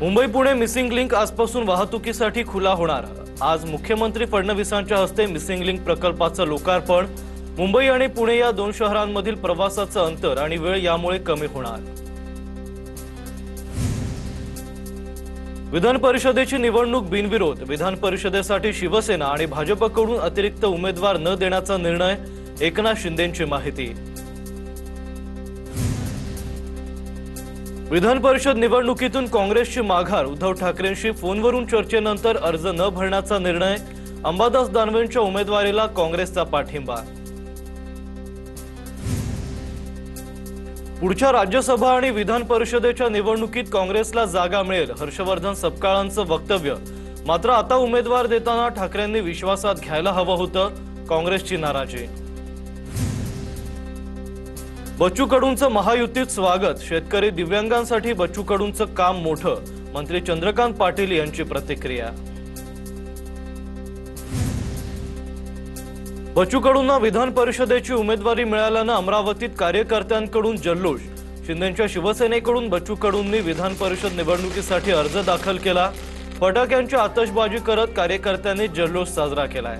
Mumbai Pune missing link आजपासून वाहतुकीसाठी खुला होणार। आज मुख्यमंत्री फडणवीसांच्या हस्ते मिसिंग लिंक प्रकल्पाचं लोकार्पण। मुंबई आणि पुणे या दोन शहरांमधील प्रवासाचं अंतर आणि वेळ यामुळे कमी होणार। विधान परिषदेची निवडणूक बिनविरोध। विधान परिषदेसाठी शिवसेना आणि भाजपकडून अतिरिक्त उमेदवार न देण्याचा निर्णय। एकनाथ शिंदेंची माहिती। विधान परिषद निवडणुकीतून काँग्रेसची माघार। उद्धव ठाकरेंशी फोनवरून चर्चेनंतर अर्ज न भरण्याचा निर्णय। अंबादास दानवेंच्या उमेदवारीला काँग्रेसचा पाठिंबा। पुढच्या राज्यसभा आणि विधान परिषदेच्या निवडणुकीत काँग्रेसला जागा मिळेल। हर्षवर्धन सपकाळांचं वक्तव्य। मात्र आता उमेदवार देताना ठाकरेंनी विश्वासात घ्यायला हवं होतं, काँग्रेसची नाराजी। बच्चू कडूंचं महायुतीत स्वागत। शेतकरी दिव्यांगांसाठी बच्चू कडूंचं काम मोठं। मंत्री चंद्रकांत पाटील यांची प्रतिक्रिया। बच्चू कडूंना विधान परिषदेची उमेदवारी मिळाल्यानं अमरावतीत कार्यकर्त्यांकडून जल्लोष। शिंदेंच्या शिवसेनेकडून बच्चू कडूंनी विधान परिषद निवडणुकीसाठी अर्ज दाखल केला। फटाक्यांची आतषबाजी करत कार्यकर्त्यांनी जल्लोष साजरा केलाय।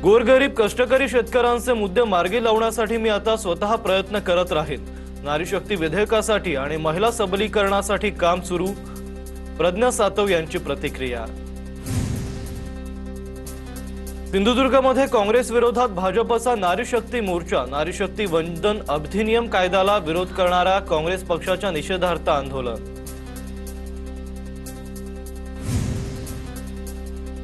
गोरगरीब कष्टकरी शेतकऱ्यांचे मुद्दे मार्गी लावण्यासाठी मी आता स्वतः प्रयत्न करत राहीन। नारी शक्ती विधेयकासाठी आणि महिला सबलीकरणासाठी काम सुरू। प्रज्ञा सातव यांची प्रतिक्रिया। सिंधुदुर्गमध्ये काँग्रेस विरोधात भाजपचा नारी शक्ती मोर्चा। नारी शक्ती वंदन अधिनियम कायद्याला विरोध करणाऱ्या काँग्रेस पक्षाच्या निषेधार्थ आंदोलन।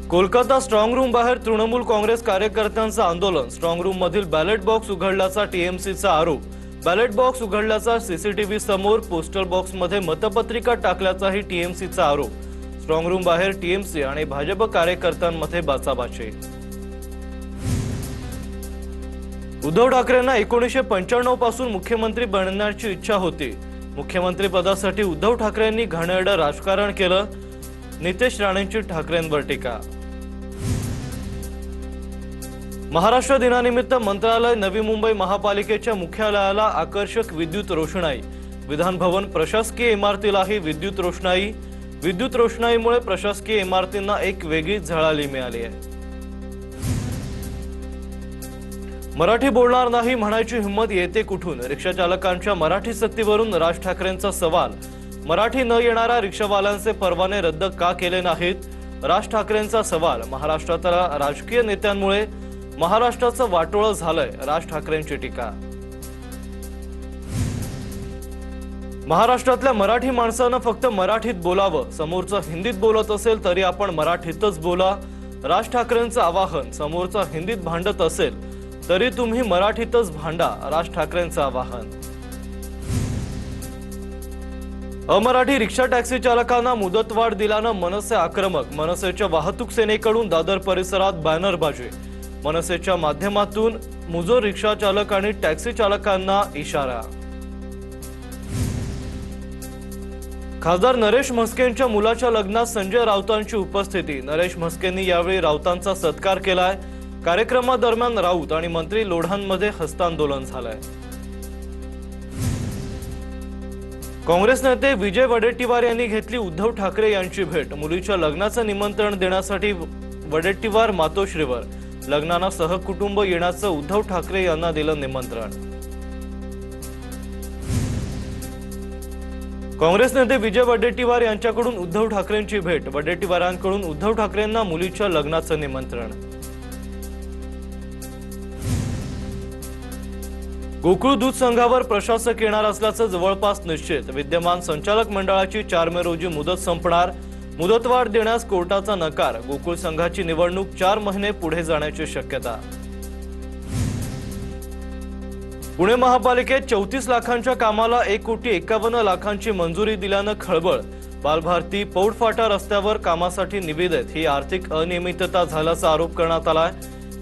कोलकाता स्ट्रॉंग रूम बाहेर तृणमूल काँग्रेस कार्यकर्त्यांचं आंदोलन। स्ट्रॉंग रूम मधील बॅलेट बॉक्स उघडल्याचा टीएमसीचा आरोप। बॅलेट बॉक्स उघडल्याचा सीसीटीव्ही समोर। पोस्टल बॉक्समध्ये मतपत्रिका टाकल्याचाही टीएमसीचा आरोप। स्ट्रॉंग रूम बाहेर टीएमसी आणि भाजप कार्यकर्त्यांमध्ये बाचाबाची। उद्धव ठाकरेंना 1995 पासून मुख्यमंत्री बनण्याची इच्छा होती। मुख्यमंत्री पदासाठी उद्धव ठाकरेंनी घाणेरडं राजकारण केलं। नितेश राणेंची ठाकरेंवर टीका। महाराष्ट्र दिनानिमित्त मंत्रालय नवी मुंबई महापालिकेच्या मुख्यालयाला आकर्षक विद्युत रोषणाई। विधान भवन प्रशासकीय इमारतीलाही विद्युत रोषणाई। विद्युत रोषणाईमुळे प्रशासकीय इमारतींना एक वेगळी झळाळी मिळाली आहे। मराठी बोलणार नाही म्हणायची हिंमत येते कुठून? रिक्षा चालकांच्या मराठी सक्तीवरून राज ठाकरेंचा सवाल। मराठी न येणाऱ्या रिक्षावाल्यांचे परवाने रद्द का केले नाहीत? राज ठाकरेंचा सवाल। महाराष्ट्रातल्या राजकीय नेत्यांमुळे महाराष्ट्राचं वाटोळं झालंय। राज ठाकरेंची टीका। महाराष्ट्रातल्या मराठी माणसानं फक्त मराठीत बोलावं। समोरचा हिंदीत बोलत असेल तरी आपण मराठीतच बोला। राज ठाकरेंचं आवाहन। समोरचा हिंदीत भांडत असेल तरी तुम्ही मराठीतच भांडा। राज ठाकरेंचं आवाहन। अमराठी रिक्षा टॅक्सी चालकांना मुदतवाढ दिल्यानं मनसे आक्रमक। मनसेच्या वाहतूक सेनेकडून दादर परिसरात बॅनरबाजी। मनसेच्या माध्यमातून मुजोर रिक्षा चालक आणि टॅक्सी चालकांना इशारा। खासदार नरेश म्हस्केंच्या मुलाच्या लग्नात संजय राऊतांची उपस्थिती। नरेश म्हस्केंनी यावेळी राऊतांचा सत्कार केलाय। कार्यक्रमादरम्यान राऊत आणि मंत्री लोढांमध्ये हस्तांदोलन झालंय। काँग्रेस नेते विजय वडेट्टीवार यांनी घेतली उद्धव ठाकरे यांची भेट। मुलीच्या लग्नाचं निमंत्रण देण्यासाठी वडेट्टीवार मातोश्रीवर। लग्नाला सहकुटुंब येण्याचं उद्धव ठाकरे यांना दिलं निमंत्रण। काँग्रेस नेते विजय वडेट्टीवार यांच्याकडून उद्धव ठाकरेंची भेट। वडेट्टीवारांकडून उद्धव ठाकरेंना मुलीच्या लग्नाचं निमंत्रण। गोकुळ दूध संघावर प्रशासक येणार असल्याचं जवळपास निश्चित। विद्यमान संचालक मंडळाची 4 मे रोजी मुदत संपणार। मुदतवाढ देण्यास कोर्टाचा नकार। गोकुळ संघाची निवडणूक 4 महिने पुढे जाण्याची शक्यता। पुणे महापालिकेत 34 लाखांच्या कामाला 1,51,00,000ची मंजुरी दिल्यानं खळबळ। बालभारती पौडफाटा रस्त्यावर कामासाठी निविदेत ही आर्थिक अनियमितता झाल्याचा आरोप करण्यात आलाय।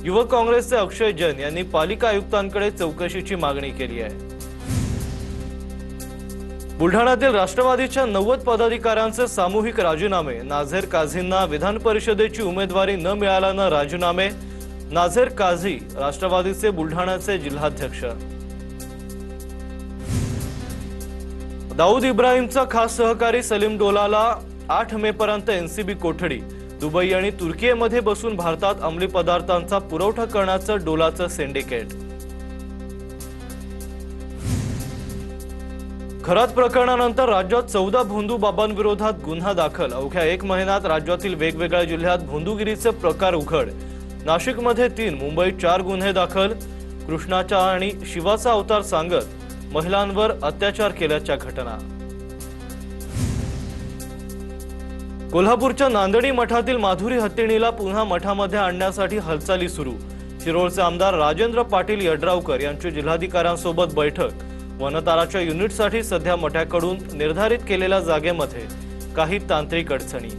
युवक काँग्रेसचे अक्षय जैन यांनी पालिका आयुक्तांकडे चौकशीची मागणी केली आहे। बुलढाण्यातील राष्ट्रवादीच्या 90 पदाधिकाऱ्यांचे सामूहिक राजीनामे। नाझेर काझींना विधान परिषदेची उमेदवारी न मिळाल्यानं राजीनामे। नाझेर काझी राष्ट्रवादीचे बुलढाण्याचे जिल्हाध्यक्ष। दाऊद इब्राहिमचा खास सहकारी सलीम डोलाला 8 मे पर्यंत एनसीबी कोठडी। दुबई आणि तुर्कीमध्ये बसून भारतात अंमली पदार्थांचा पुरवठा करण्याचं डोलाचं सिंडिकेट। खरात प्रकरणानंतर राज्यात 14 भोंदू बाबांविरोधात गुन्हा दाखल। अवघ्या 1 महिन्यात राज्यातील वेगवेगळ्या जिल्ह्यात भोंदूगिरीचे प्रकार उघड। नाशिकमध्ये 3, मुंबईत 4 गुन्हे दाखल। कृष्णाचा आणि शिवाचा अवतार सांगत महिलांवर अत्याचार केल्याच्या घटना। कोल्हापूरच्या नांदणी मठातील माधुरी हत्तीणीला पुन्हा मठामध्ये आणण्यासाठी हालचाली सुरू। शिरोळचे आमदार राजेंद्र पाटील यड्रावकर यांची जिल्हाधिकाऱ्यांसोबत बैठक। वनताराच्या युनिटसाठी सध्या मठाकडून निर्धारित केलेल्या जागेमध्ये काही तांत्रिक अडचणी।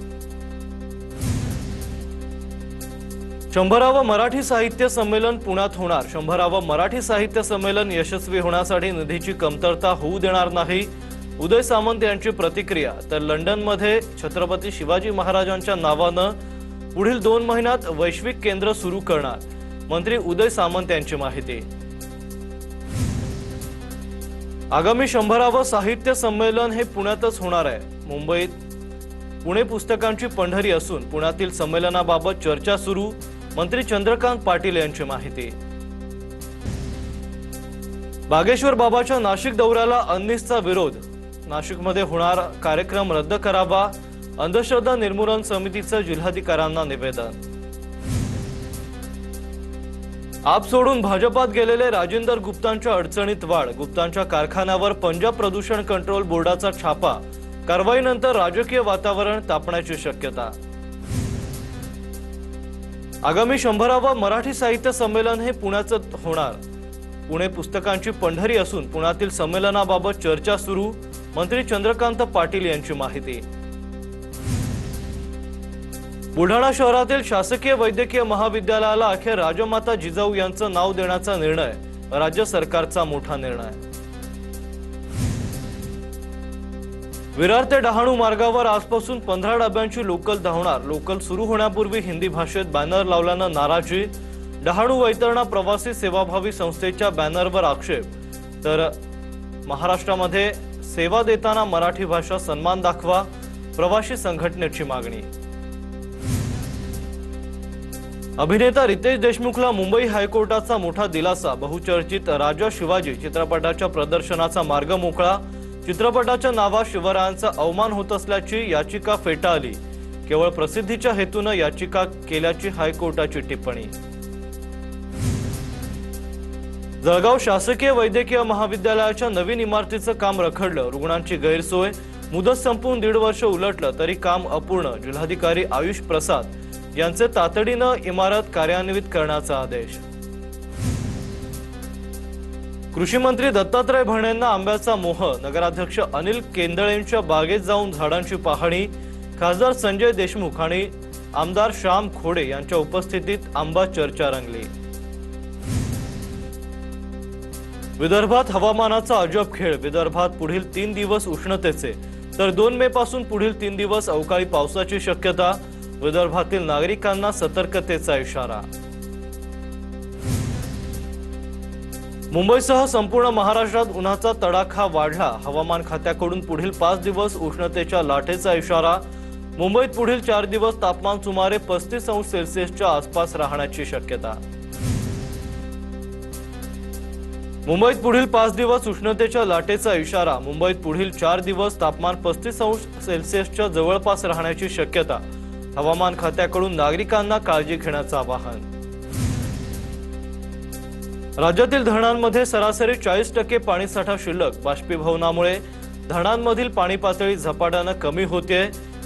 100वे मराठी साहित्य संमेलन पुण्यात होणार। 100वे मराठी साहित्य संमेलन यशस्वी होण्यासाठी निधीची कमतरता होऊ देणार नाही, उदय सामंत यांची प्रतिक्रिया। तर लंडनमध्ये छत्रपती शिवाजी महाराजांच्या नावानं पुढील 2 महिन्यात वैश्विक केंद्र सुरू करणार, मंत्री उदय सामंत यांची माहिती। आगामी 100वे साहित्य संमेलन हे पुण्यातच होणार आहे। मुंबईत पुणे पुस्तकांची पंढरी असून पुण्यातील संमेलनाबाबत चर्चा सुरू, मंत्री चंद्रकांत पाटील यांची माहिती। बागेश्वर बाबाच्या नाशिक दौऱ्याला अंनिसचा विरोध। नाशिकमध्ये होणार कार्यक्रम रद्द करावा, अंधश्रद्धा निर्मूलन समितीचं जिल्हाधिकाऱ्यांना निवेदन। आप सोडून भाजपात गेलेले राजेंद्र गुप्तांच्या अडचणीत वाढ। गुप्तांच्या कारखान्यावर पंजाब प्रदूषण कंट्रोल बोर्डाचा छापा। कारवाईनंतर राजकीय वातावरण तापण्याची शक्यता। आगामी 100वे मराठी साहित्य संमेलन हे पुण्यात होणार। पुणे पुस्तकांची पंढरी असून पुण्यातील संमेलनाबाबत चर्चा सुरू, मंत्री चंद्रकांत पाटील यांची माहिती। बुलढाणा शहरातील शासकीय वैद्यकीय महाविद्यालयाला अखेर राजमाता जिजाऊ यांचं नाव देण्याचा निर्णय। राज्य सरकारचा मोठा निर्णय। विरार ते डहाणू मार्गावर आजपासून 15 डब्यांची लोकल धावणार। लोकल सुरू होण्यापूर्वी हिंदी भाषेत बॅनर लावल्यानं नाराजी। डहाणू वैतरणा प्रवासी सेवाभावी संस्थेच्या बॅनरवर आक्षेप। तर महाराष्ट्रामध्ये सेवा देताना मराठी भाषा सन्मान दाखवा, प्रवासी संघटनेची मागणी। अभिनेता रितेश देशमुखला मुंबई हायकोर्टाचा मोठा दिलासा। बहुचर्चित राजा शिवाजी चित्रपटाच्या प्रदर्शनाचा मार्ग मोकळा। चित्रपटाच्या नावात शिवरायांचा अवमान होत असल्याची याचिका फेटाळली। केवळ प्रसिद्धीच्या हेतून याचिका केल्याची हायकोर्टाची टिप्पणी। जळगाव शासकीय वैद्यकीय महाविद्यालयाच्या नवीन इमारतीचं काम रखडलं। रुग्णांची गैरसोय। मुदत संपून 1.5 वर्ष उलटलं तरी काम अपूर्ण। जिल्हाधिकारी आयुष प्रसाद यांचे तातडीनं इमारत कार्यान्वित करण्याचा आदेश। कृषी मंत्री दत्तात्रय भरणेंना आंब्याचा मोह। नगराध्यक्ष अनिल केंदळेंच्या बागेत जाऊन झाडांची पाहणी। खासदार संजय देशमुख आणि आमदार श्याम खोडे यांच्या उपस्थितीत आंबा चर्चा रंगली। विदर्भात हवामानाचा अजब खेळ। विदर्भात पुढील 3 दिवस उष्णतेचे, तर 2 मे पासून पुढील 3 दिवस अवकाळी पावसाची शक्यता। विदर्भातील नागरिकांना सतर्कतेचा इशारा। मुंबईसह संपूर्ण महाराष्ट्रात उन्हाचा तडाखा वाढला। हवामान खात्याकडून पुढील 5 दिवस उष्णतेच्या लाटेचा इशारा। मुंबईत पुढील 4 दिवस तापमान सुमारे 35 अंश सेल्सिअसच्या आसपास राहण्याची शक्यता। मुंबईत पुढील 5 दिवस उष्णतेच्या लाटेचा इशारा। मुंबईत पुढील 4 दिवस तापमान 35 अंश सेल्सिअसच्या जवळपास राहण्याची शक्यता। हवामान खात्याकडून नागरिकांना काळजी घेण्याचं आवाहन। राज्यातील धरणांमध्ये सरासरी 40% पाणीसाठा शिल्लक। बाष्पीभवनामुळे धरणांमधील पाणी पातळी झपाट्यानं कमी होते।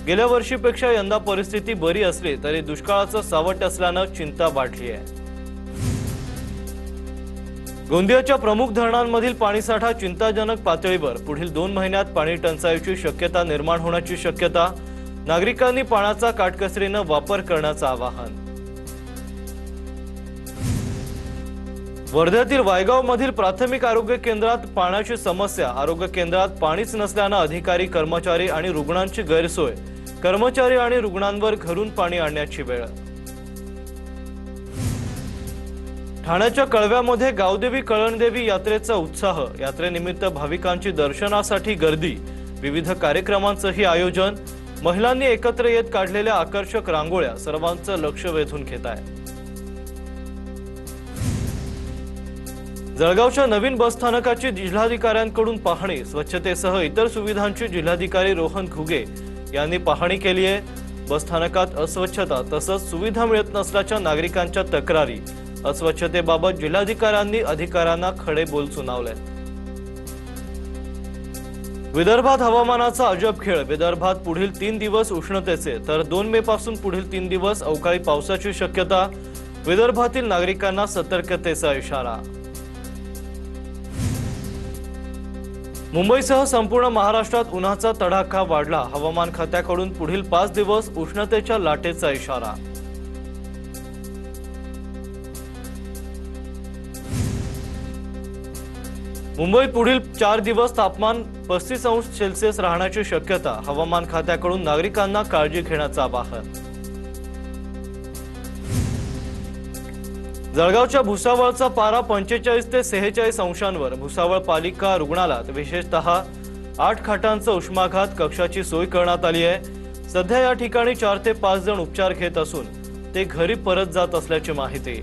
गेल्या वर्षीपेक्षा यंदा परिस्थिती बरी असली तरी दुष्काळाचं सावट असल्यानं चिंता वाढली आहे। गोंदियाच्या प्रमुख धरणांमधील पाणीसाठा चिंताजनक पातळीवर। पुढील 2 महिन्यात पाणी टंचाईची शक्यता निर्माण होण्याची शक्यता। नागरिकांनी पाण्याचा काटकसरीनं वापर करण्याचं आवाहन। वर्ध्यातील वायगावमधील प्राथमिक आरोग्य केंद्रात पाण्याची समस्या। आरोग्य केंद्रात पाणीच नसल्यानं अधिकारी, कर्मचारी आणि रुग्णांची गैरसोय। कर्मचारी आणि रुग्णांवर घरून पाणी आणण्याची वेळ। ठाण्याच्या कळव्यामध्ये गावदेवी कळणदेवी यात्रेचा उत्साह, यात्रेनिमित्त भाविकांची दर्शनासाठी गर्दी, विविध कार्यक्रमांचंही आयोजन, महिलांनी एकत्र येत काढलेल्या आकर्षक रांगोळ्या सर्वांचं लक्ष वेधून घेत आहे। जळगावच्या नवीन बसस्थानकाची जिल्हाधिकाऱ्यांकडून पाहणी, स्वच्छतेसह इतर सुविधांची जिल्हाधिकारी रोहन घुगे यांनी पाहणी केली आहे। बसस्थानकात अस्वच्छता तसंच सुविधा मिळत नसल्याच्या नागरिकांच्या तक्रारी, अस्वच्छतेबाबत जिल्हाधिकाऱ्यांनी अधिकाऱ्यांना खडे बोल सुनावले। विदर्भात हवामानाचा अजब खेळ, विदर्भात पुढील 3 दिवस उष्णतेचे तर 2 मे पासून पुढील 3 दिवस अवकाळी पावसाची शक्यता, विदर्भातील नागरिकांना सतर्कतेचा इशारा। मुंबईसह संपूर्ण महाराष्ट्रात उन्हाचा तडाखा वाढला, हवामान खात्याकडून पुढील 5 दिवस उष्णतेच्या लाटेचा इशारा। मुंबईत पुढील 4 दिवस तापमान 35 अंश सेल्सिअस राहण्याची शक्यता, हवामान खात्याकडून नागरिकांना काळजी घेण्याचं आवाहन। जळगावच्या भुसावळचा पारा 45 ते 46 अंशांवर, भुसावळ पालिका रुग्णालयात विशेषतः 8 खाटांचं उष्माघात कक्षाची सोय करण्यात आली आहे। सध्या या ठिकाणी 4 ते 5 जण उपचार घेत असून ते घरी परत जात असल्याची माहिती।